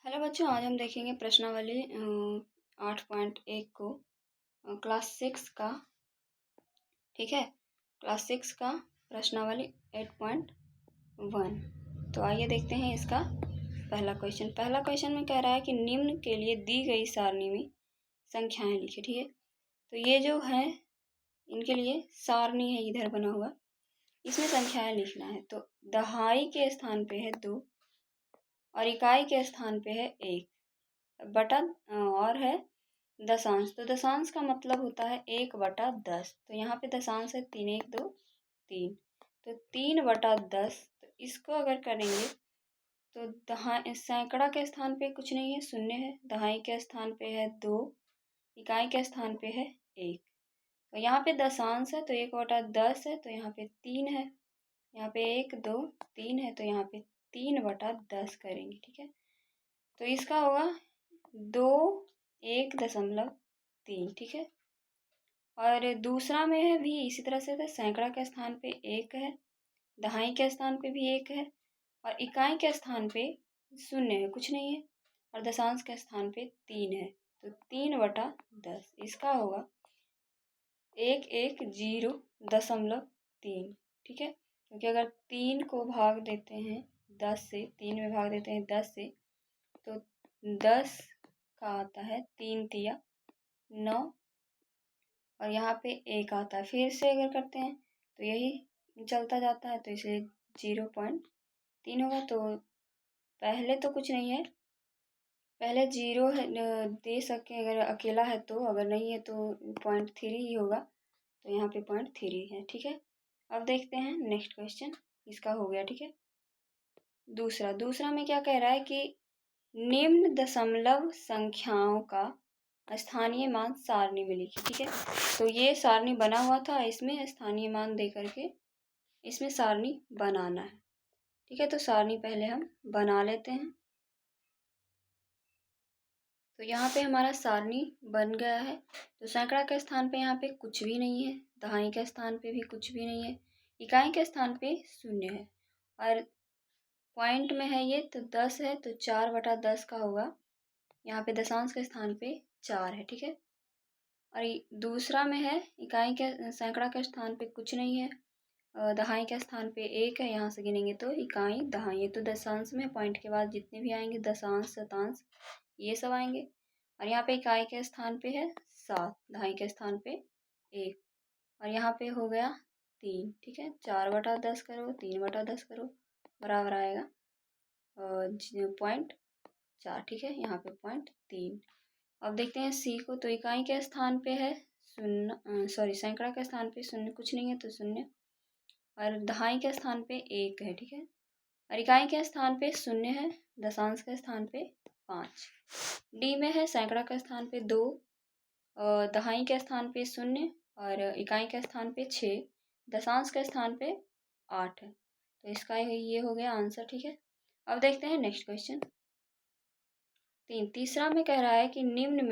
Hello बच्चों, आज हम देखेंगे प्रश्नावली 8.1 को क्लास 6 का। ठीक है, क्लास 6 का प्रश्नावली 8.1। तो आइए देखते हैं इसका पहला क्वेश्चन में कह रहा है कि निम्न के लिए दी गई सारणी में संख्याएं लिखिए। ठीक है, तो ये जो है इनके लिए सारणी है, इधर बना हुआ, इसमें संख्याएं लिखना है। तो दहाई के स्थान पे है 2 और इकाई के स्थान पे है 1 बटा और है दशांश। तो दशांश का मतलब होता है 1/10। तो यहाँ पे दशांश है 3 1 2 3, तो 3/10। तो इसको अगर करेंगे तो सैकड़ा के स्थान पे कुछ नहीं है, 0 है। दहाई के स्थान पे है 2, इकाई के स्थान पे है 1। तो यहाँ पे दशांश है तो 1/10 है, तो यहाँ पे 3 है। यहाँ पे 1 2 3 है, तो यहाँ पे 3/10 करेंगे। ठीक है, तो इसका होगा 2 1.3। ठीक है, और दूसरा में है भी इसी तरह से, तो सैकड़ा के स्थान पे 1 है, दहाई के स्थान पे भी 1 है, और इकाई के स्थान पे 0 है, कुछ नहीं है, और दशांश के स्थान पे 3 है। तो 3/10 इसका होगा 110.3। ठीक है, क्योंकि अगर 3 को भाग देते हैं 10 से, 3 में भाग देते हैं 10 से, तो 10 का आता है 3 तिया 9, और यहाँ पे 1 आता है। फिर से अगर करते हैं तो यही चलता जाता है, तो इसलिए 0.3 होगा। तो पहले तो कुछ नहीं है, पहले 0 है, दे सके अगर अकेला है तो, अगर नहीं है तो 0.3 ही होगा। तो यहाँ पे 0.3 है। ठीक है, अब देखते हैं नेक्स्ट क्वेश्चन, इसका हो गया। ठीक है, दूसरा में क्या कह रहा है कि निम्न दशमलव संख्याओं का स्थानीय मान सारणी में लिखिए। ठीक है, तो ये सारणी बना हुआ था, इसमें स्थानीय मान दे करके इसमें सारणी बनाना है। ठीक है, तो सारणी पहले हम बना लेते हैं। तो यहाँ पे हमारा सारणी बन गया है। तो सैकड़ा के स्थान पे यहाँ पे कुछ भी नहीं है, दहाई के स्थान पे भी कुछ भी नहीं है, इकाई के स्थान पे 0 है, और पॉइंट में है ये तो 10 है, तो 4/10 का होगा। यहाँ पे दशांश के स्थान पे 4 है। ठीक है, और दूसरा में है इकाई के सैकड़ा के स्थान पे कुछ नहीं है, दहाई के स्थान पे 1 है, यहाँ से गिनेंगे तो इकाई दहाई है। तो दशांश में पॉइंट के बाद जितने भी आएंगे दशांश शतांश ये सब आएंगे, और यहाँ पे इकाई के स्थान पे है 7, दहाई के स्थान पे 1, और यहाँ पे हो गया 3। ठीक है, 4/10 करो 3/10 करो बराबर आएगा 0.4। ठीक है, यहाँ पे 0.3। अब देखते हैं सी को। तो इकाई के स्थान पे है 0, सैकड़ा के स्थान पे 0 कुछ नहीं है, तो 0, और दहाई के स्थान पे 1 है। ठीक है, और इकाई के स्थान पे 0 है, दशांश के स्थान पे 5। डी में है सैकड़ा के स्थान पे 2, दहाई के स्थान पे 0, और इकाई के स्थान पे 6, दशांश के स्थान पे 8 है। तो इसका ये हो गया आंसर। ठीक है, अब देखते हैं नेक्स्ट क्वेश्चन। तीसरा में कह रहा है कि निम्न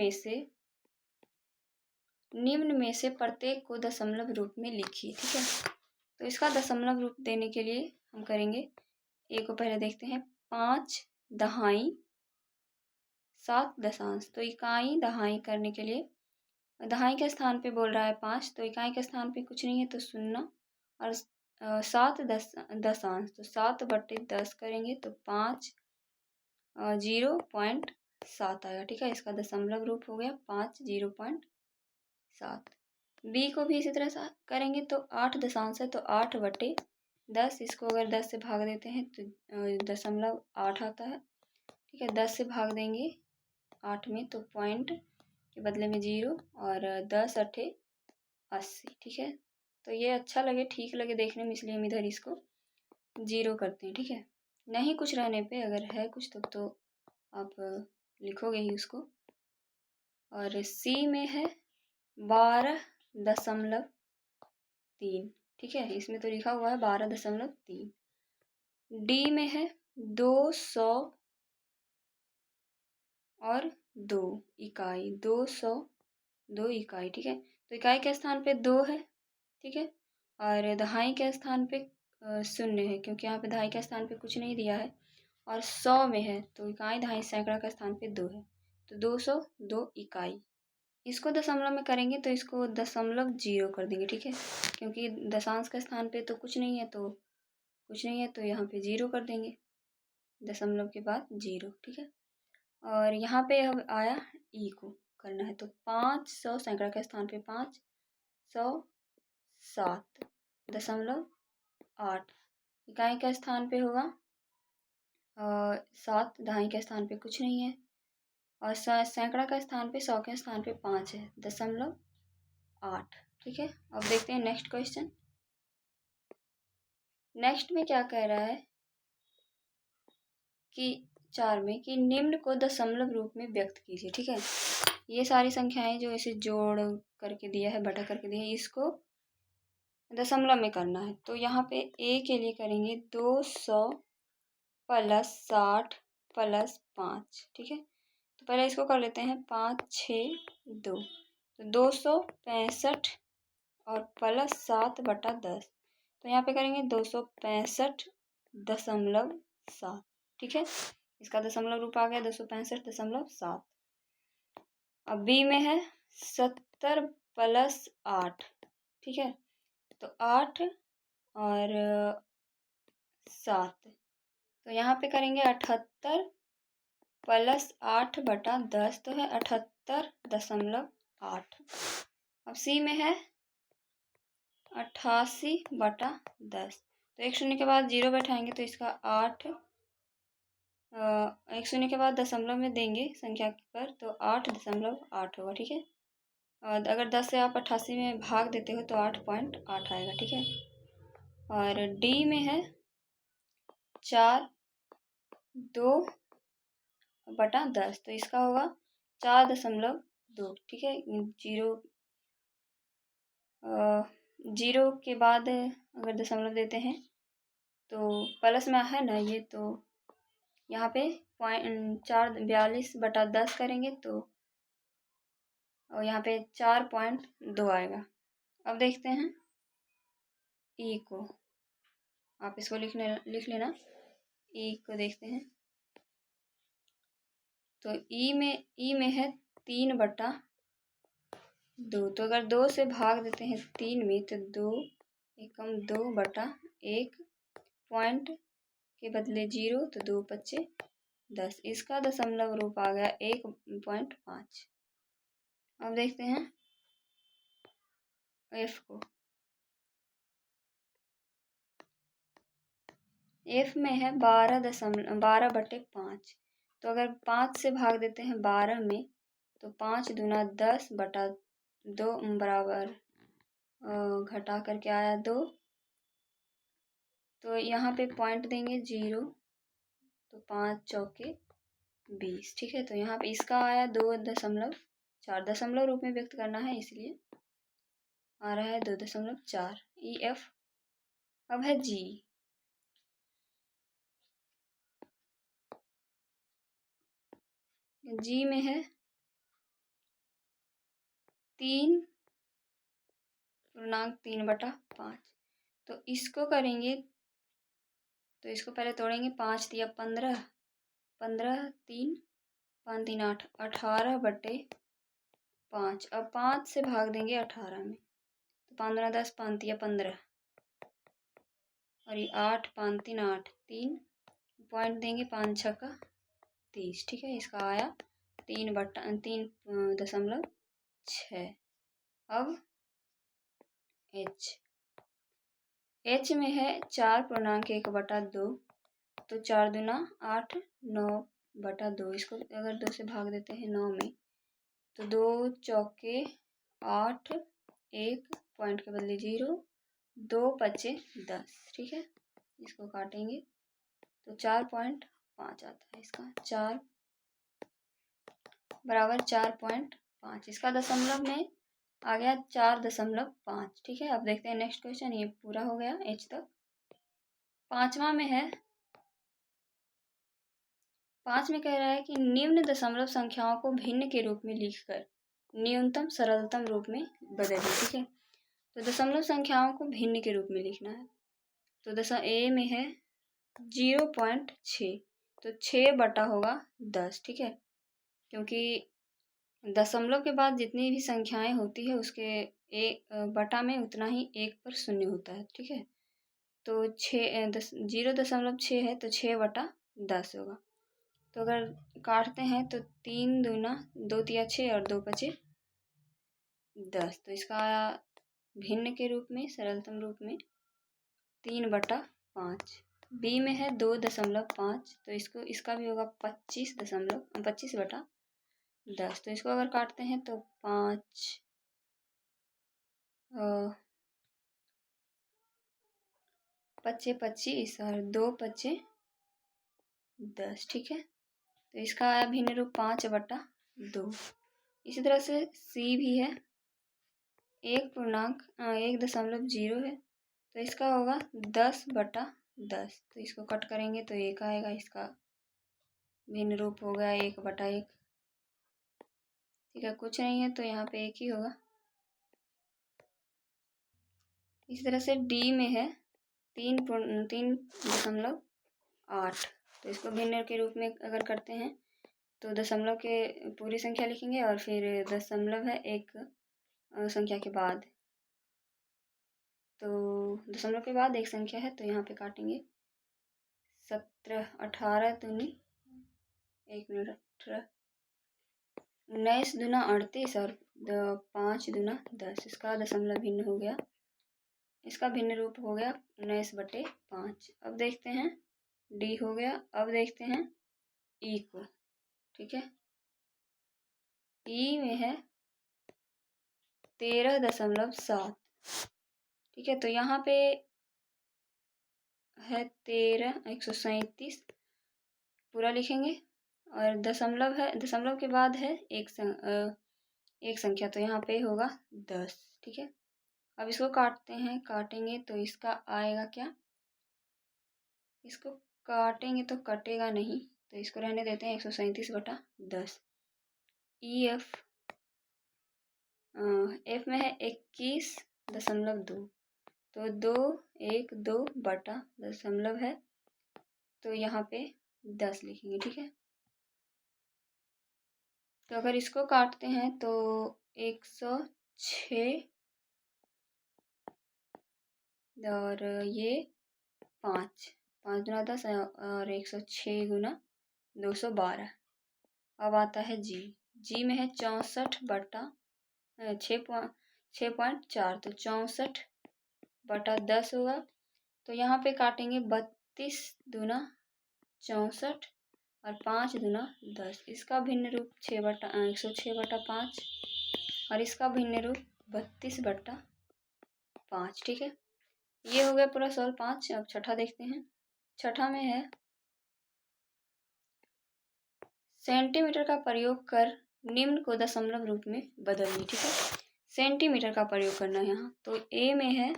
में से प्रत्येक को दशमलव रूप में लिखिए। ठीक है, तो इसका दशमलव रूप देने के लिए हम करेंगे, ए को पहले देखते हैं, 5 दहाई 7 दशांश। तो इकाई दहाई करने के लिए दहाई के स्थान पे बोल रहा है 5, तो इकाई के स्थान पे कुछ नहीं है, तो 0, और 7 दशांश, तो 7/10 करेंगे तो 5 0.7 आएगा। ठीक है, इसका दशमलव रूप हो गया 5 0.7। बी को भी इसी तरह से करेंगे तो 8 दशांश है, तो 8/10, इसको अगर 10 से भाग देते हैं तो 0.8 आता है। ठीक है, 10 से भाग देंगे 8 में तो पॉइंट के बदले में 0, और 10 8 80। ठीक है, तो ये अच्छा लगे, ठीक लगे देखने में, इसलिए हम इधर इसको 0 करते हैं। ठीक है, नहीं कुछ रहने पे, अगर है कुछ तो आप लिखोगे ही उसको। और सी में है 12.3। ठीक है, इसमें तो लिखा हुआ है 12.3। डी में है 200 और 2 इकाई, 202 इकाई। ठीक है, तो इकाई के स्थान पे 2 है। ठीक है, और दहाई के स्थान पे 0 है, क्योंकि यहाँ पे दहाई के स्थान पे कुछ नहीं दिया है, और 100 में है तो इकाई दहाई सैकड़ा का स्थान पे 2 है, तो 202 इकाई। इसको दशमलव में करेंगे तो इसको दशमलव जीरो कर देंगे, ठीक है, क्योंकि दशांश के स्थान पे तो कुछ नहीं है, तो यहाँ पे जीरो कर देंगे, दशमलव के बाद जीरो, ठीक है। और यहाँ पे अब आया ई को करना है, तो 500 सैकड़ा के स्थान पे 507.8 इकाई के स्थान पे होगा 7, दहाई के स्थान पे कुछ नहीं है, और सैकड़ा का स्थान पे 100 के स्थान पे 5 है, 0.8, ठीक है। अब देखते हैं नेक्स्ट क्वेश्चन। नेक्स्ट में क्या कह रहा है कि 4 में कि निम्न को दशमलव रूप में व्यक्त कीजिए, ठीक है। ये सारी संख्याएं जो इसे जोड़ करके दिया है, बटा करके दिया है, इसको दशमलव में करना है। तो यहाँ पे ए के लिए करेंगे 200 + 60 + 5, ठीक है। तो पहले इसको कर लेते हैं 5, 6, 2, तो 265 और +7/10, तो यहाँ पे करेंगे 265.7, ठीक है। इसका दशमलव रूप आ गया 265.7। अब बी में है 70 + 8, ठीक है, तो 8 और 7, तो यहाँ पे करेंगे 78 + 8/10, तो है 78.8। अब सी में है 88/10, तो एक शून्य के बाद जीरो बैठाएंगे तो इसका 8, एक शून्य के बाद दशमलव में देंगे संख्या पर, तो 8.8 होगा, ठीक है। और अगर 10 से आप 88 में भाग देते हो तो 8.8 आएगा, ठीक है। और डी में है 4/2/10, तो इसका होगा 4.2, ठीक है। जीरो के बाद अगर दशमलव देते हैं तो प्लस में है ना ये, तो यहाँ पे 442/10 करेंगे तो और यहाँ पे 4.2 आएगा। अब देखते हैं ई को, आप इसको लिख लेना। ई को देखते हैं, तो ई में है 3/2, तो अगर 2 से भाग देते हैं 3 में तो 2 एकम 2/1, पॉइंट के बदले 0, तो 2 × 10, इसका दशमलव रूप आ गया 1.5। अब देखते हैं एफ को। एफ में है 12/5, तो अगर 5 से भाग देते हैं 12 में तो 5 दूना 10/2 बराबर घटा करके आया 2, तो यहाँ पे पॉइंट देंगे 0, तो 5 चौके 20, ठीक है। तो यहाँ पे इसका आया 2.4, दशमलव रूप में व्यक्त करना है इसलिए आ रहा है 2.4 ई एफ। अब है जी। जी में है 3.3/5, तो इसको करेंगे तो इसको पहले तोड़ेंगे, 5 × 15, 15 3 5 3 8, 18/5। अब 5 से भाग देंगे 18 में, तो 15 10 5 × 15, और ये 8 5 3 8 3, पॉइंट देंगे 5 6 का 30, ठीक है। इसका आया 3.6। अब एच में है 4.1/2, तो 4 दूना 8 9/2, इसको अगर 2 से भाग देते हैं 9 में तो 2 चौके 8, 1 पॉइंट के बदले 0, 2 × 10, ठीक है। इसको काटेंगे तो 4.5 आता है, इसका 4 बराबर 4.5, इसका दशमलव में आ गया 4.5, ठीक है। अब देखते हैं नेक्स्ट क्वेश्चन, ये पूरा हो गया एच तक। 5वां में है, 5 में कह रहा है कि निम्न दशमलव संख्याओं को भिन्न के रूप में लिखकर न्यूनतम सरलतम रूप में बदलिए, ठीक है। तो दशमलव संख्याओं को भिन्न के रूप में लिखना है, तो ए में है 0.6, तो 6 होगा 10, ठीक है, क्योंकि दशमलव के बाद जितनी भी संख्याएं होती है उसके एक बटा में उतना ही एक पर शून्य होता है, ठीक है। तो 0.6 है तो 6/10 होगा। तो अगर काटते हैं तो 3 दूना 2 तिया 6 और 2 5 10। तो इसका आया भिन्न के रूप में, सरलतम रूप में 3/5। बी में है 2.5, तो इसका भी होगा 25/10। तो इसको अगर काटते हैं तो 5 पच्चे 25 और 2 5 10, ठीक है। तो इसका आया भिन्न रूप 5/2। इसी तरह से सी भी है 1.0 है, तो इसका होगा 10/10। तो इसको कट करेंगे तो 1 आएगा, इसका भिन्न रूप हो गया 1/1, ठीक है। कुछ नहीं है तो यहाँ पे 1 ही होगा। इसी तरह से डी में है 3.8, तो इसको भिन्न के रूप में अगर करते हैं तो दशमलव के पूरी संख्या लिखेंगे और फिर दशमलव है एक संख्या के बाद, तो दशमलव के बाद एक संख्या है तो यहाँ पे काटेंगे 17 18 दूनी 1 मिनट 18 19 दूना 38 और 5 दूना 10। इसका दशमलव भिन्न हो गया, इसका भिन्न रूप हो गया 19/5। अब देखते हैं डी हो गया। अब देखते हैं ई को, ठीक है। ई में है 13.7, ठीक है। तो यहाँ पे है 13 137 पूरा लिखेंगे और दशमलव है, दशमलव के बाद है एक संख्या, तो यहाँ पे होगा 10, ठीक है। अब इसको काटते हैं, काटेंगे तो इसका आएगा क्या, इसको काटेंगे तो कटेगा नहीं, तो इसको रहने देते हैं 137/10। ई एफ में है 21.2, तो 2 1 2 बटा दशमलव है तो यहाँ पे 10 लिखेंगे, ठीक है। तो अगर इसको काटते हैं तो 106 और ये 5 दूना 10 और 106 गुना 212। अब आता है जी में है 6.4, तो 64/10 होगा। तो यहाँ पे काटेंगे 32 दूना 64 और 5 दूना 10। इसका भिन्न रूप 106/5 और इसका भिन्न रूप 32/5, ठीक है। ये हो गया पूरा सवाल 5। अब छठा देखते हैं। छठा में है सेंटीमीटर का प्रयोग कर निम्न को दशमलव रूप में बदलिए, ठीक है। सेंटीमीटर का प्रयोग करना है यहाँ, तो ए में है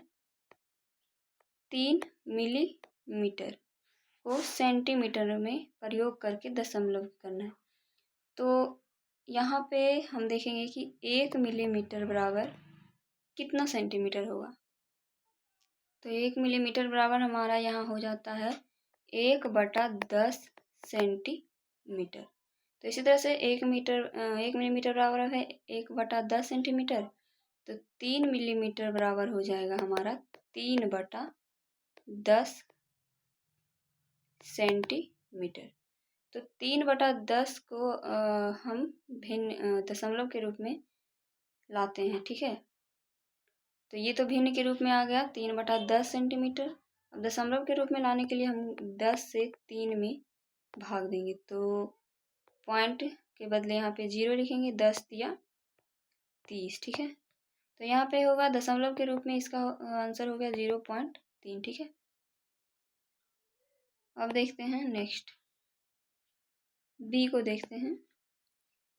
3 मिलीमीटर को सेंटीमीटर में प्रयोग करके दशमलव करना है। तो यहाँ पे हम देखेंगे कि 1 मिलीमीटर बराबर कितना सेंटीमीटर होगा। तो 1 मिलीमीटर बराबर हमारा यहाँ हो जाता है 1/10 सेंटीमीटर। तो इसी तरह से 1 मिलीमीटर बराबर है 1/10 सेंटीमीटर, तो 3 मिलीमीटर बराबर हो जाएगा हमारा 3/10 सेंटीमीटर। तो 3/10 को हम भिन्न दशमलव के रूप में लाते हैं, ठीक है। तो ये तो भिन्न के रूप में आ गया 3/10 सेंटीमीटर। अब दशमलव के रूप में लाने के लिए हम 10 से 3 में भाग देंगे, तो पॉइंट के बदले यहाँ पे 0 लिखेंगे, 10 तिया 30, ठीक है। तो यहाँ पे होगा दशमलव के रूप में, इसका आंसर हो गया 0.3, ठीक है। अब देखते हैं नेक्स्ट बी को देखते हैं।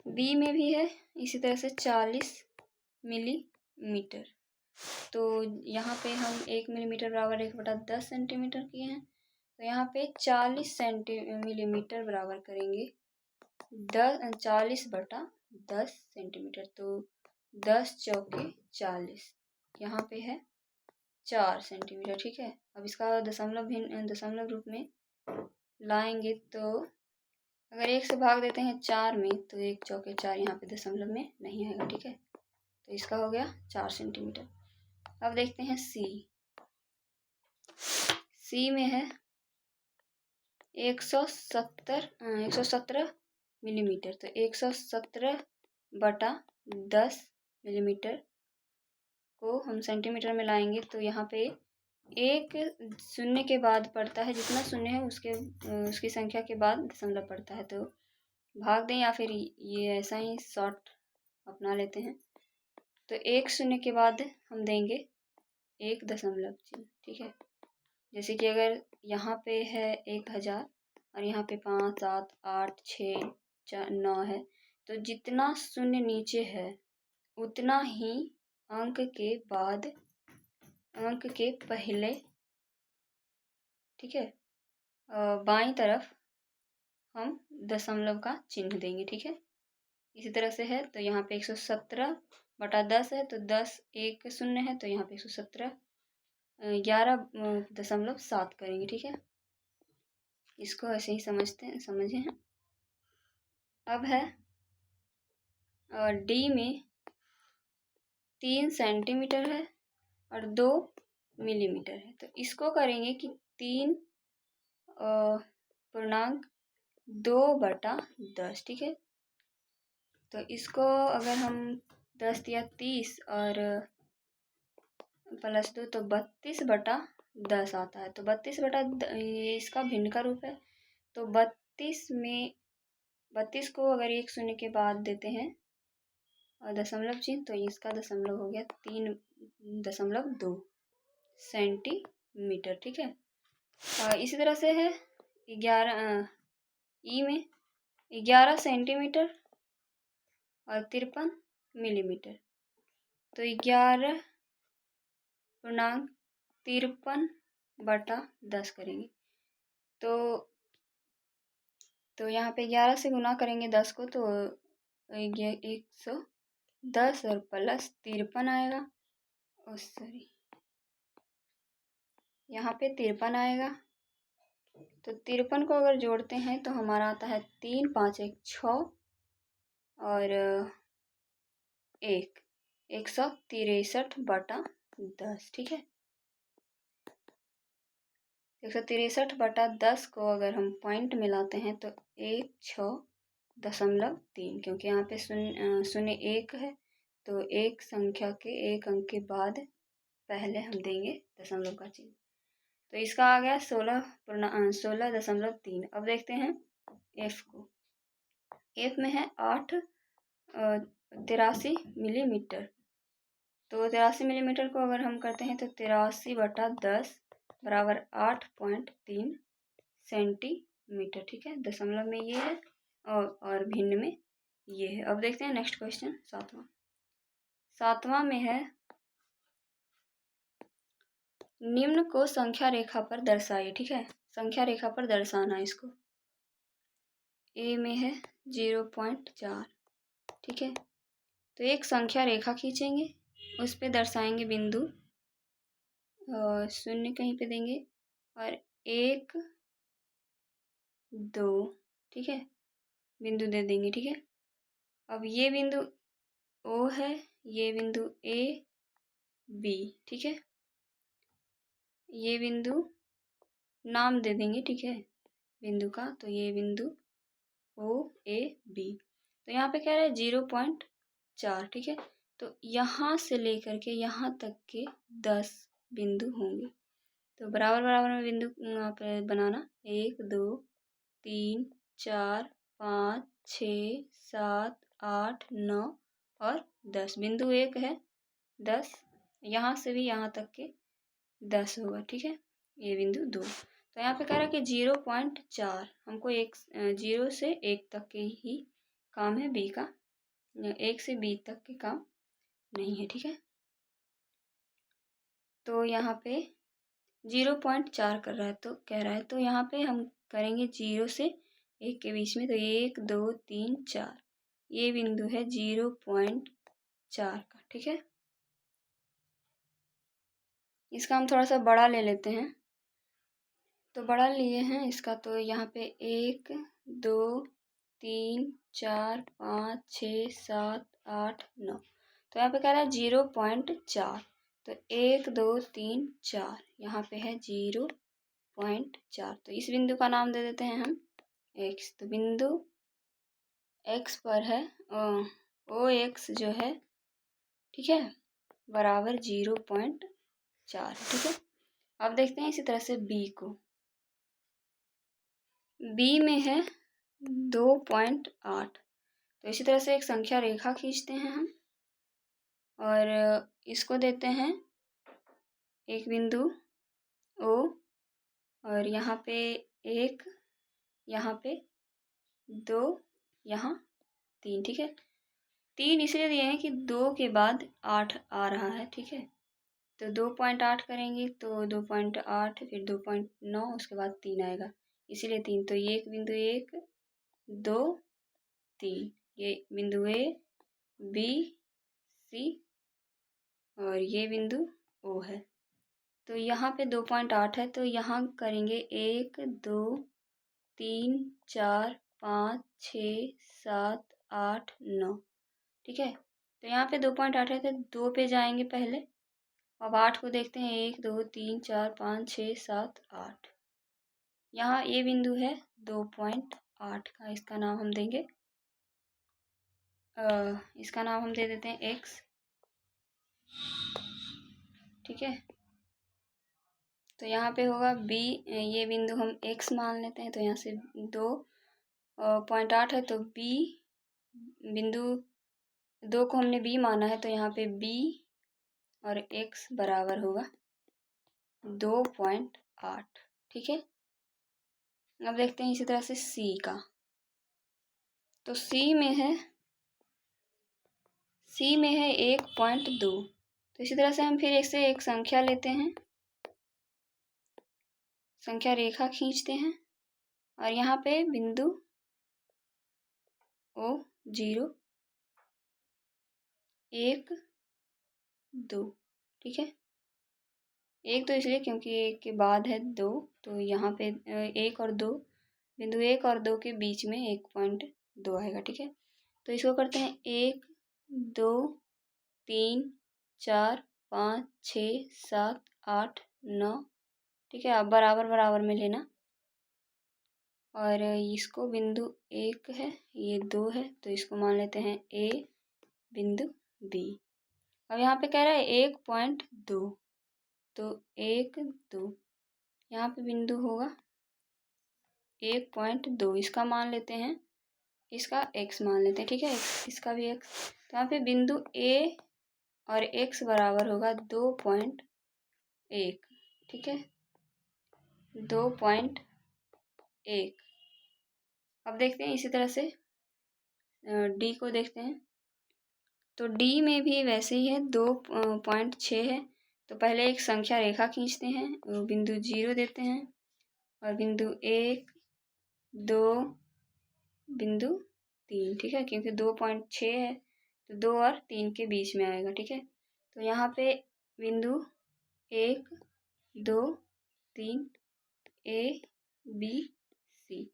बी में भी है इसी तरह से 40 मिलीमीटर। तो यहाँ पे हम 1 मिलीमीटर बराबर 1/10 सेंटीमीटर किए हैं, तो यहाँ पे 40 मिलीमीटर बराबर करेंगे 40/10 सेंटीमीटर। तो 10 चौके 40, यहाँ पे है 4 सेंटीमीटर, ठीक है। अब इसका दशमलव रूप में लाएंगे तो अगर 1 से भाग देते हैं 4 में तो 1 चौके 4 यहाँ पे दशमलव में नहीं आएगा, ठीक है। तो इसका हो गया 4 सेंटीमीटर। अब देखते हैं सी में है 117 मिलीमीटर। तो 117/10 मिलीमीटर को हम सेंटीमीटर में लाएंगे तो यहाँ पे एक शून्य के बाद पड़ता है, जितना शून्य है उसकी संख्या के बाद दशमलव पड़ता है। तो भाग दें या फिर ये ऐसा ही शॉर्ट अपना लेते हैं। तो 1 शून्य के बाद हम देंगे 1 दशमलव चिन्ह, ठीक है। जैसे कि अगर यहाँ पे है 1000 और यहाँ पे 5 7 8 6 9 है, तो जितना शून्य नीचे है उतना ही अंक के बाद अंक के पहले, ठीक है, बाईं तरफ हम दशमलव का चिन्ह देंगे, ठीक है। इसी तरह से है तो यहाँ पे 117/10 है, तो 10 1 शून्य है, तो यहाँ पे 117 11.7 करेंगे, ठीक है। इसको ऐसे ही समझे हैं। अब है डी में 3 सेंटीमीटर है और 2 मिलीमीटर है। तो इसको करेंगे कि 3.2/10, ठीक है। तो इसको अगर हम 10 या 30 और +2 तो 32/10 आता है। तो 32 ये इसका भिन्न का रूप है। तो 32 को अगर 1 शून्य के बाद देते हैं और दशमलव चिन्ह, तो इसका दशमलव हो गया 3.2 सेंटीमीटर, ठीक है। इसी तरह से है 11 ई में 11 सेंटीमीटर और 53 मिलीमीटर। तो 11.53/10 करेंगे। तो यहाँ पे 11 से गुना करेंगे 10 को, तो 110 और +53 आएगा। सॉरी, यहाँ पे 53 आएगा। तो 53 को अगर जोड़ते हैं तो हमारा आता है 3 5 1 6 और 163/10, ठीक है। 163/10 को अगर हम पॉइंट मिलाते हैं तो 16.3, क्योंकि यहाँ पे शून्य 1 है, तो एक संख्या के एक अंक के बाद पहले हम देंगे दशमलव का चिन्ह। तो इसका आ गया 16.3। अब देखते हैं एफ को। एफ में है 83 मिलीमीटर। तो 83 मिलीमीटर को अगर हम करते हैं तो 83/10 बराबर 8.3 सेंटीमीटर, ठीक है। दशमलव में ये है और भिन्न में ये है। अब देखते हैं नेक्स्ट क्वेश्चन, सातवां में है निम्न को संख्या रेखा पर दर्शाइए, ठीक है। संख्या रेखा पर दर्शाना इसको। ए में है 0.4, ठीक है। तो एक संख्या रेखा खींचेंगे, उस पे दर्शाएंगे बिंदु, शून्य कहीं पे देंगे और 1 2, ठीक है, बिंदु दे देंगे, ठीक है। अब ये बिंदु ओ है, ये बिंदु ए बी, ठीक है। ये बिंदु नाम दे देंगे, ठीक है, बिंदु का। तो ये बिंदु ओ ए बी। तो यहाँ पे कह रहा है 0.4, ठीक है। तो यहाँ से लेकर के यहाँ तक के 10 बिंदु होंगे। तो बराबर बराबर में बिंदु यहाँ पे बनाना, 1 2 3 4 5 6 7 8 9 और 10। बिंदु 1 है 10, यहाँ से भी यहाँ तक के 10 होगा, ठीक है। ये बिंदु 2। तो यहाँ पे कह रहा है कि 0.4, हमको 0 से 1 तक के ही काम है, बी का 1 से बी तक के काम नहीं है, ठीक है। तो यहाँ पे 0.4 कर रहा है, तो कह रहा है, तो यहाँ पे हम करेंगे 0 से 1 के बीच में। तो 1 2 3 4 ये बिंदु है 0.4 का, ठीक है। इसका हम थोड़ा सा बड़ा ले लेते हैं। तो बड़ा लिए हैं इसका, तो यहाँ पे 1 2 3 4 5 6 7 8 9। तो यहाँ पे कह रहा है 0.4। तो 1 2 3 4 यहाँ पे है 0.4। तो इस बिंदु का नाम दे देते हैं हम x। तो बिंदु x पर है OX जो है, ठीक है, बराबर 0.4, ठीक है। अब देखते हैं इसी तरह से B को। B में है 2.8। तो इसी तरह से एक संख्या रेखा खींचते हैं हम और इसको देते हैं एक बिंदु O और यहाँ पे 1, यहाँ पे 2, यहाँ 3, ठीक है। 3 इसलिए दिए हैं कि 2 के बाद 8 आ रहा है, ठीक है। तो 2.8 करेंगे तो 2.8 फिर 2.9 उसके बाद 3 आएगा, इसीलिए 3। तो ये एक बिंदु 1 2 3, ये बिंदु A B C और ये बिंदु O है। तो यहाँ पे 2.8 है तो यहाँ करेंगे 1 2 3 4 5 6 7 8 9, ठीक है। तो यहाँ पे 2.8 है तो 2 पे जाएंगे पहले। अब 8 को देखते हैं 1 2 3 4 5 6 7 8। यहाँ ये बिंदु है 2.8 का, इसका नाम हम देंगे इसका नाम हम दे देते हैं x, ठीक है। तो यहाँ पे होगा b, ये बिंदु हम x मान लेते हैं। तो यहाँ से 2.8 है तो b बिंदु 2 को हमने b माना है तो यहाँ पे b और x बराबर होगा 2.8, ठीक है। अब देखते हैं इसी तरह से c का। तो c में है 1.2। तो इसी तरह से हम फिर इससे एक संख्या लेते हैं, संख्या रेखा खींचते हैं और यहाँ पे बिंदु O 0 1 2, ठीक है। 1 तो इसलिए क्योंकि 1 के बाद है 2, तो यहाँ पे 1 और 2, बिंदु 1 और 2 के बीच में 1.2 आएगा, ठीक है। तो इसको करते हैं 1 2 3 4 5 6 7 8 9, ठीक है। अब बराबर बराबर में लेना और इसको बिंदु 1 है, ये 2 है तो इसको मान लेते हैं A बिंदु B। अब यहाँ पे कह रहा है 1.2, तो 1 2 यहाँ पे बिंदु होगा 1.2, इसका मान लेते हैं, इसका x मान लेते हैं, ठीक है। इसका भी x। तो यहाँ पे बिंदु A और x बराबर होगा 2.1, ठीक है, 2.1। अब देखते हैं इसी तरह से D को देखते हैं। तो D में भी वैसे ही है 2.6 है। तो पहले एक संख्या रेखा खींचते हैं, बिंदु 0 देते हैं और बिंदु 1 2 बिंदु 3, ठीक है, क्योंकि 2.6 है तो 2 और 3 के बीच में आएगा, ठीक है। तो यहाँ पे बिंदु 1 2 3 A B C।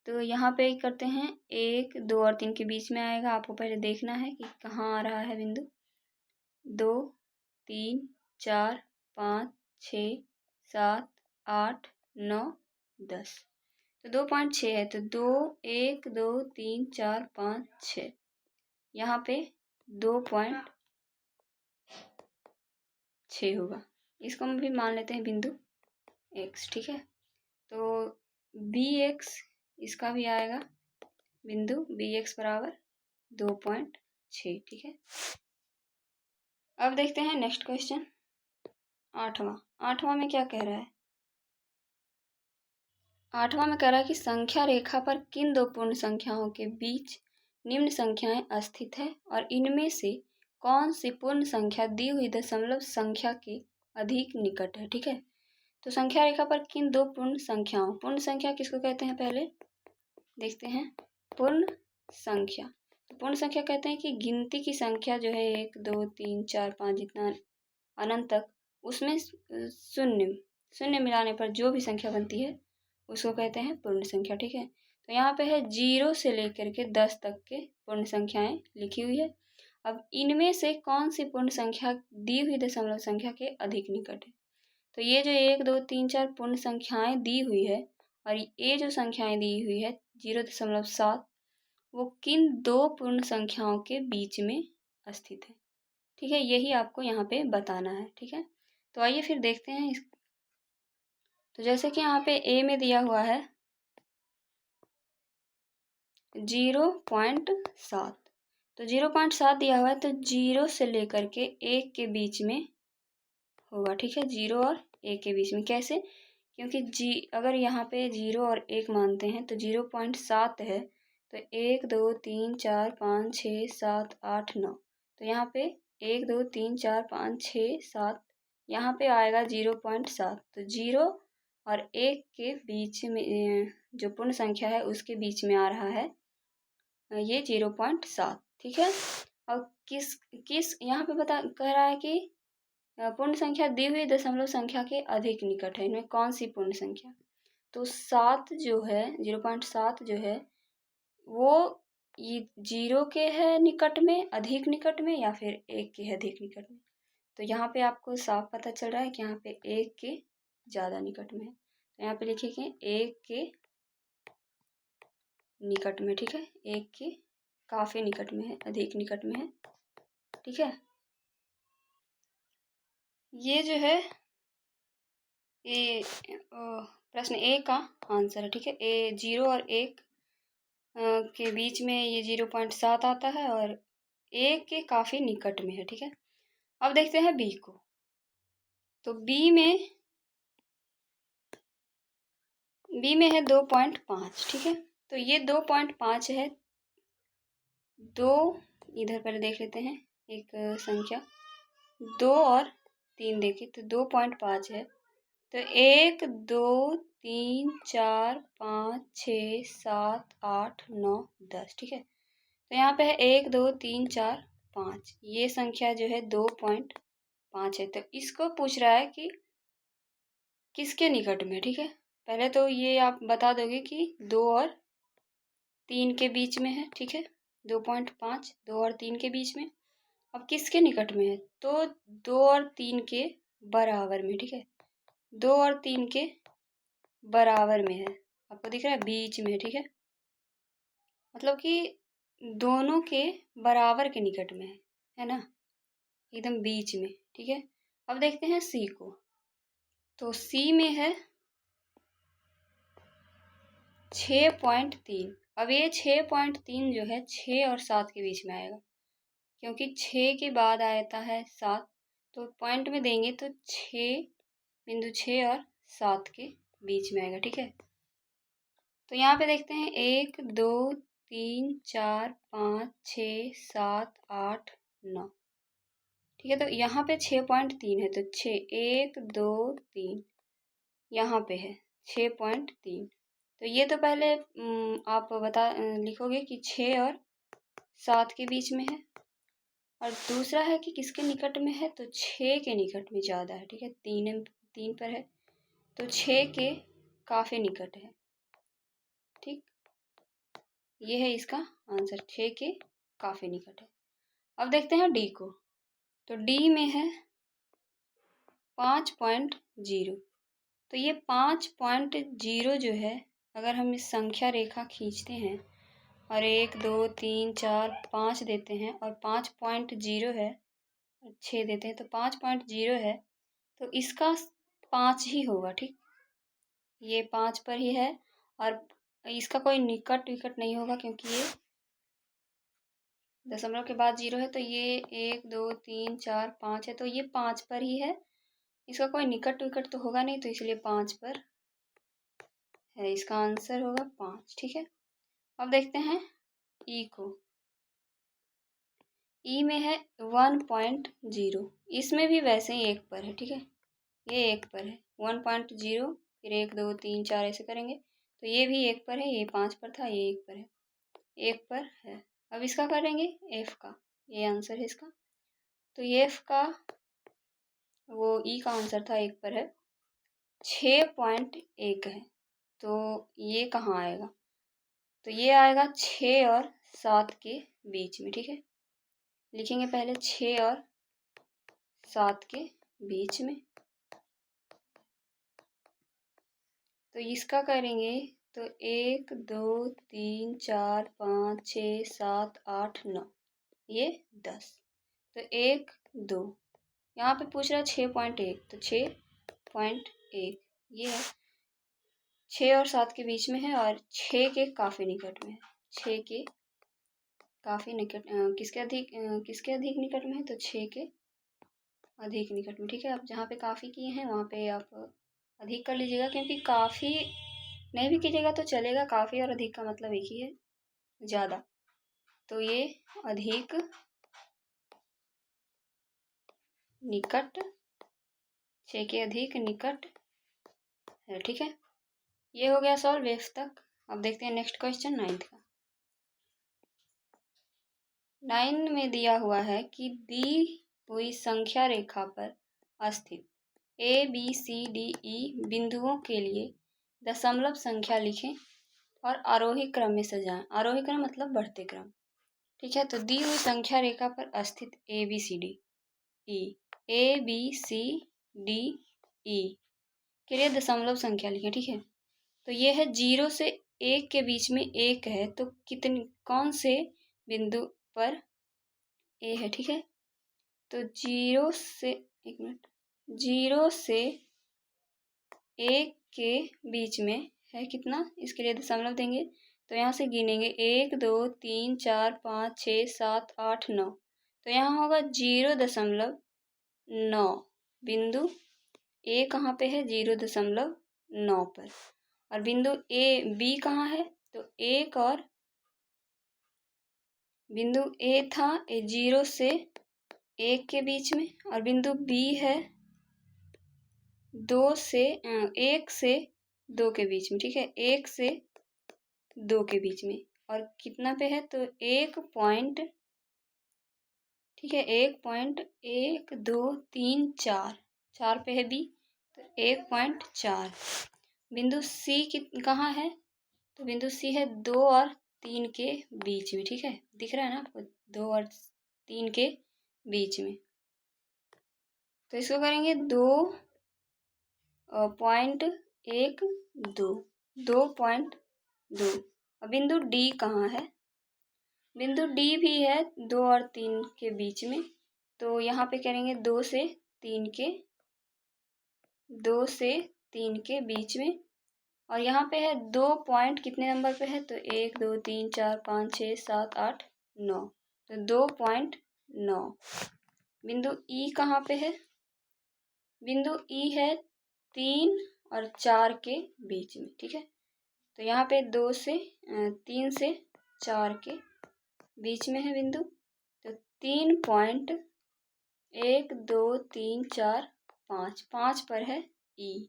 तो यहाँ पे करते हैं 1 2 और 3 के बीच में आएगा, आपको पहले देखना है कि कहाँ आ रहा है बिंदु। 2 3 4 5 6 7 8 9 10। तो 2.6 है तो 2 1 2 3 4 5 6, यहाँ पे 2.6 होगा। इसको हम भी मान लेते हैं बिंदु x, ठीक है। तो bx इसका भी आएगा बिंदु bx बराबर 2.6, ठीक है। अब देखते हैं नेक्स्ट क्वेश्चन 8वां में क्या कह रहा है। 8वां में कह रहा है कि संख्या रेखा पर किन दो पूर्ण संख्याओं के बीच निम्न संख्याएं स्थित है और इनमें से कौन सी पूर्ण संख्या दी हुई दशमलव संख्या के अधिक निकट है, ठीक है। तो संख्या रेखा पर किन दो पूर्ण संख्या किसको कहते हैं पहले देखते हैं। पूर्ण संख्या, तो पूर्ण संख्या कहते हैं कि गिनती की संख्या जो है 1 2 3 4 5 जितना अनंत तक, उसमें शून्य मिलाने पर जो भी संख्या बनती है उसको कहते हैं पूर्ण संख्या, ठीक है। तो यहाँ पे है 0 से लेकर के 10 तक के पूर्ण संख्याएं लिखी हुई है। अब इनमें से कौन सी पूर्ण संख्या दी हुई दशमलव संख्या के अधिक निकट है। तो ये जो 1 2 3 4 पूर्ण संख्याएं दी हुई है और ये जो संख्याएं दी हुई है 0.7, वो किन दो पूर्ण संख्याओं के बीच में स्थित है। ठीक है, यही आपको यहाँ पे बताना है। ठीक है, तो आइए फिर देखते हैं इस। तो जैसे कि यहाँ पे ए में दिया हुआ है 0.7, तो 0.7 दिया हुआ है, तो 0 से लेकर के 1 के बीच में होगा। ठीक है, 0 और 1 के बीच में कैसे, क्योंकि अगर यहाँ पे 0 और 1 मानते हैं तो 0.7 है, तो 1 2 3 4 5 6 7 8 9, तो यहाँ पे 1 2 3 4 5 6 7, यहाँ पे आएगा 0.7। तो 0 और 1 के बीच में जो पूर्ण संख्या है उसके बीच में आ रहा है ये 0.7। ठीक है, और किस किस यहाँ पे बता कह रहा है कि पूर्ण संख्या दी हुई दशमलव संख्या के अधिक निकट है, इनमें कौन सी पूर्ण संख्या। तो 7 जो है 0.7 जो है वो ये 0 के है निकट में, अधिक निकट में, या फिर 1 के है अधिक निकट में। तो यहाँ पे आपको साफ पता चल रहा है कि यहाँ पे 1 के ज़्यादा निकट में है, तो यहाँ पे लिखिए 1 के निकट में। ठीक है, 1 के काफ़ी निकट में है, अधिक निकट में है। ठीक है, ये जो है ये प्रश्न ए का आंसर है। ठीक है, ए 0 और 1 के बीच में ये 0.7 आता है और 1 के काफ़ी निकट में है। ठीक है, अब देखते हैं बी को। तो बी में है 2.5। ठीक है, तो ये 2.5 है। दो इधर पहले देख लेते हैं एक संख्या, 2 और 3 देखिए तो 2.5 है। तो 1 2 3 4 5 6 7 8 9 10। ठीक है, तो यहाँ पे है 1 2 3 4 5, ये संख्या जो है 2.5 है। तो इसको पूछ रहा है कि किसके निकट में। ठीक है, पहले तो ये आप बता दोगे कि 2 और 3 के बीच में है। ठीक है, 2.5 2 और 3 के बीच में। अब किसके निकट में है, तो 2 और 3 के बराबर में। ठीक है, 2 और 3 के बराबर में है, आपको दिख रहा है बीच में। ठीक है, मतलब कि दोनों के बराबर के निकट में है ना, एकदम बीच में। ठीक है, अब देखते हैं सी को। तो सी में है 6.3। अब ये 6.3 जो है 6 और 7 के बीच में आएगा, क्योंकि 6 के बाद आता है 7, तो पॉइंट में देंगे तो 6.6 और 7 के बीच में आएगा। ठीक है, तो यहाँ पे देखते हैं 1 2 3 4 5 6 7 8 9। ठीक है, तो यहाँ पे 6.3 है, तो 6 1 2 3 यहाँ पे है 6.3। तो ये तो पहले आप लिखोगे कि 6 और 7 के बीच में है, और दूसरा है कि किसके निकट में है, तो 6 के निकट में ज़्यादा है। ठीक है, 3 पर है, तो 6 के काफ़ी निकट है। ठीक, ये है इसका आंसर, 6 के काफ़ी निकट है। अब देखते हैं डी को। तो डी में है 5.0। तो ये 5.0 जो है, अगर हम इस संख्या रेखा खींचते हैं और 1 2 3 4 5 देते हैं और 5.0 है, 6 देते हैं, तो 5.0 है, तो इसका 5 ही होगा। ठीक, ये 5 पर ही है, और इसका कोई निकट विकट नहीं होगा, क्योंकि ये दशमलव के बाद 0 है, तो ये 1 2 3 4 5 है, तो ये 5 पर ही है, इसका कोई निकट विकट तो होगा नहीं, तो इसलिए 5 पर है, इसका आंसर होगा 5। ठीक है, अब देखते हैं ई को। ई में है 1.0, इसमें भी वैसे ही 1 पर है। ठीक है, ये 1 पर है, 1.0, फिर 1 2 3 4 ऐसे करेंगे, तो ये भी 1 पर है, ये 5 पर था, ये 1 पर है, 1 पर है। अब इसका करेंगे एफ का, ये आंसर है इसका। तो ये एफ का वो ई का आंसर था, 1 पर है, 6.1 है, तो ये कहाँ आएगा, तो ये आएगा 6 और 7 के बीच में, ठीक है। लिखेंगे पहले 6 और 7 के बीच में। तो इसका करेंगे तो 1 2 3 4 5 6 7 8 9, ये 10। तो 1 2, यहाँ पे पूछ रहा है 6.1, तो 6.1 ये है। 6 और 7 के बीच में है और 6 के काफ़ी निकट में है। 6 के काफ़ी निकट, किसके अधिक निकट में है, तो 6 के अधिक निकट में, ठीक है। अब जहाँ पे काफ़ी किए हैं वहाँ पे आप अधिक कर लीजिएगा, क्योंकि काफ़ी नहीं भी कीजिएगा तो चलेगा। काफ़ी और अधिक का मतलब एक ही है, ज़्यादा। तो ये अधिक निकट, 6 के अधिक निकट है, ठीक है। ये हो गया सॉल्व वेव तक। अब देखते हैं नेक्स्ट क्वेश्चन 9th का। 9 में दिया हुआ है कि दी हुई संख्या रेखा पर स्थित ABCDE बिंदुओं के लिए दशमलव संख्या लिखें और आरोही क्रम में सजाएं। आरोही क्रम मतलब बढ़ते क्रम, ठीक है। तो दी हुई संख्या रेखा पर स्थित ABCDE के लिए दशमलव संख्या लिखें, ठीक है। तो ये है 0 से 1 के बीच में 1 है, तो कौन से बिंदु पर ए है, ठीक है। तो 0 से 0 से 1 के बीच में है कितना, इसके लिए दशमलव देंगे। तो यहाँ से गिनेंगे 1 2 3 4 5 6 7 8 9। तो यहाँ होगा 0.9 बिंदु ए कहाँ पे है, 0.9 पर। और बिंदु बी कहाँ है, तो 1 और बिंदु ए था 0 से 1 के बीच में, और बिंदु बी है 1 से 2 के बीच में, ठीक है। 1 से 2 के बीच में, और कितना पे है, तो 1 पॉइंट, ठीक है, 1.1234 पे है बी, तो 1.4। बिंदु सी कहाँ है, तो बिंदु सी है 2 और 3 के बीच में, ठीक है। दिख रहा है ना आपको, 2 और 3 के बीच में। तो इसको करेंगे 2.12। अब बिंदु डी कहाँ है, बिंदु डी भी है 2 और 3 के बीच में। तो यहाँ पे करेंगे 2 से 3 के बीच में, और यहाँ पे है 2 पॉइंट कितने नंबर पे है, तो 1 2 3 4 5 6 7 8 9, तो 2.9। बिंदु ई कहाँ पे है, बिंदु ई है 3 और 4 के बीच में, ठीक है। तो यहाँ पे 3 से 4 के बीच में है बिंदु, तो 3.1 2 3 4 5 पर है ई,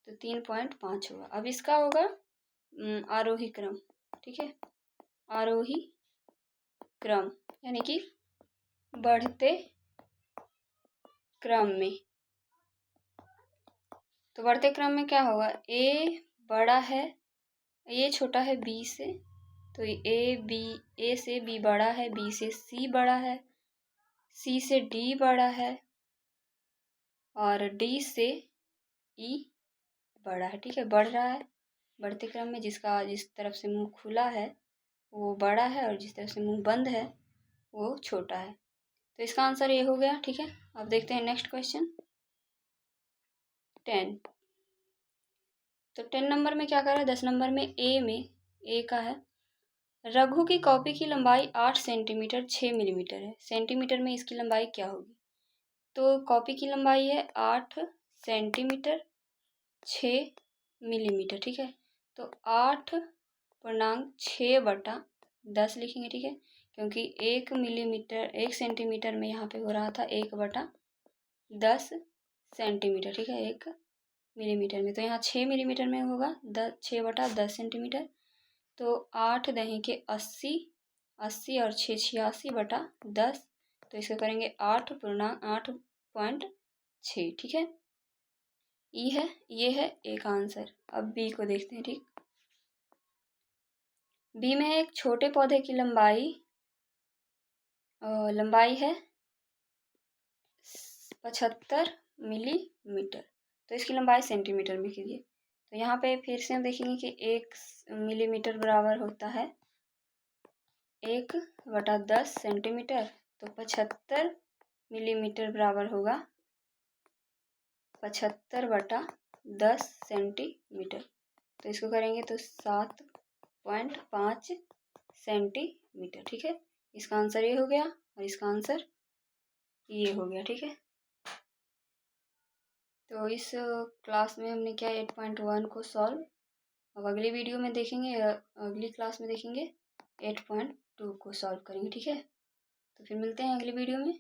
तो 3.5 होगा। अब इसका होगा आरोही क्रम, ठीक है। आरोही क्रम यानी कि बढ़ते क्रम में। तो बढ़ते क्रम में क्या होगा, ए बड़ा है, ए छोटा है बी से, तो ए से बी बड़ा है, बी से सी बड़ा है, सी से डी बड़ा है, और डी से ई बड़ा है, ठीक है। बढ़ रहा है बढ़ते क्रम में, जिस तरफ से मुंह खुला है वो बड़ा है, और जिस तरफ से मुंह बंद है वो छोटा है। तो इसका आंसर ये हो गया, ठीक है। अब देखते हैं नेक्स्ट क्वेश्चन 10। तो 10 नंबर में क्या कर रहा है, 10 नंबर में ए का है, रघु की कॉपी की लंबाई 8 सेंटीमीटर 6 मिलीमीटर है, सेंटीमीटर में इसकी लंबाई क्या होगी। तो कॉपी की लंबाई है 8 सेंटीमीटर 6 मिलीमीटर, ठीक है। तो 8.6/10 लिखेंगे, ठीक है, क्योंकि 1 सेंटीमीटर में यहाँ पे हो रहा था 1/10 सेंटीमीटर, ठीक है, 1 मिलीमीटर में। तो यहाँ 6 मिलीमीटर में होगा 6/10 सेंटीमीटर। तो 8 दहें के 80, 80 और 6 86/10, तो इसको करेंगे 8.6, ठीक है। ये है एक आंसर। अब बी को देखते हैं, ठीक। बी में एक छोटे पौधे की लंबाई है 75 मिलीमीटर। तो इसकी लंबाई सेंटीमीटर में कीजिए। तो यहाँ पे फिर से हम देखेंगे कि 1 मिलीमीटर बराबर होता है 1/10 सेंटीमीटर। तो 75 मिलीमीटर बराबर होगा 75/10 सेंटीमीटर। तो इसको करेंगे तो 7.5 सेंटीमीटर। ठीक है, इसका आंसर ये हो गया और इसका आंसर ये हो गया। ठीक है, तो इस क्लास में हमने क्या 8.1 को सॉल्व, अब अगली वीडियो में देखेंगे, अगली क्लास में देखेंगे 8.2 को सॉल्व करेंगे। ठीक है, तो फिर मिलते हैं अगली वीडियो में।